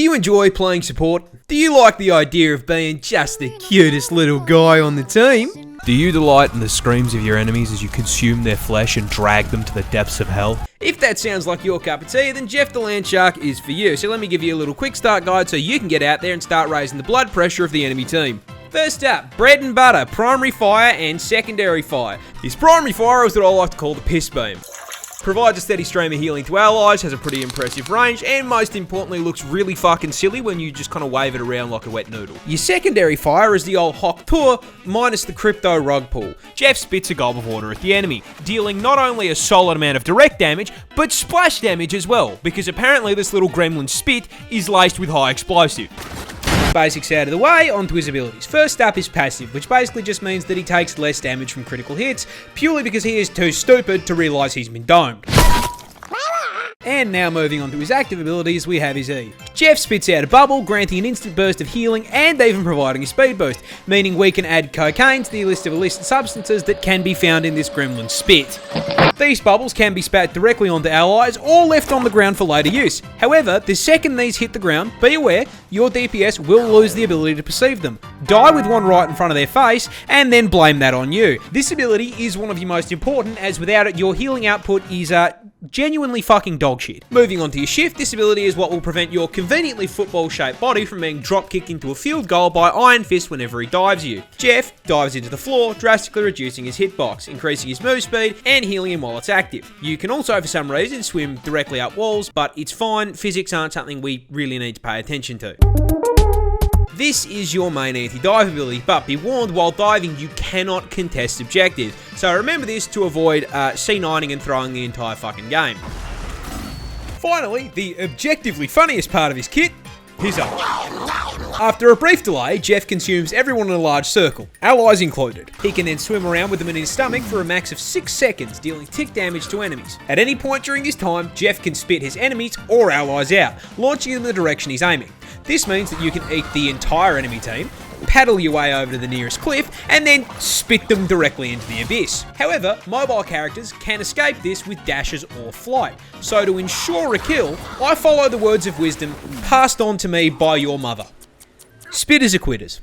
you enjoy playing support? Do you like the idea of being just the cutest little guy on the team? Do you delight in the screams of your enemies as you consume their flesh and drag them to the depths of hell? If that sounds like your cup of tea, then Jeff the Landshark is for you. So let me give you a little quick start guide so you can get out there and start raising the blood pressure of the enemy team. First up, bread and butter, primary fire and secondary fire. This primary fire is what I like to call the piss beam. Provides a steady stream of healing to allies, has a pretty impressive range, and most importantly looks really fucking silly when you just kind of wave it around like a wet noodle. Your secondary fire is the old Hawk Tour, minus the crypto rug pull. Jeff spits a gulp of water at the enemy, dealing not only a solid amount of direct damage, but splash damage as well, because apparently this little gremlin spit is laced with high explosive. Basics out of the way, onto his abilities. First up is passive, which basically just means that he takes less damage from critical hits, purely because he is too stupid to realise he's been domed. And now moving on to his active abilities, we have his E. Jeff spits out a bubble, granting an instant burst of healing and even providing a speed boost, meaning we can add cocaine to the list of illicit substances that can be found in this gremlin spit. These bubbles can be spat directly onto allies or left on the ground for later use. However, the second these hit the ground, be aware, your DPS will lose the ability to perceive them, die with one right in front of their face, and then blame that on you. This ability is one of your most important, as without it your healing output is genuinely fucking dog shit. Moving on to your shift, this ability is what will prevent your conveniently football-shaped body from being drop-kicked into a field goal by Iron Fist whenever he dives you. Jeff dives into the floor, drastically reducing his hitbox, increasing his move speed, and healing him while it's active. You can also, for some reason, swim directly up walls, but it's fine, physics aren't something we really need to pay attention to. This is your main anti-dive ability, but be warned, while diving you cannot contest objectives. So remember this to avoid C9ing and throwing the entire fucking game. Finally, the objectively funniest part of his kit, his arm. After a brief delay, Jeff consumes everyone in a large circle, allies included. He can then swim around with them in his stomach for a max of 6 seconds, dealing tick damage to enemies. At any point during this time, Jeff can spit his enemies or allies out, launching them in the direction he's aiming. This means that you can eat the entire enemy team, paddle your way over to the nearest cliff, and then spit them directly into the abyss. However, mobile characters can escape this with dashes or flight. So to ensure a kill, I follow the words of wisdom passed on to me by your mother. Spitters are quitters.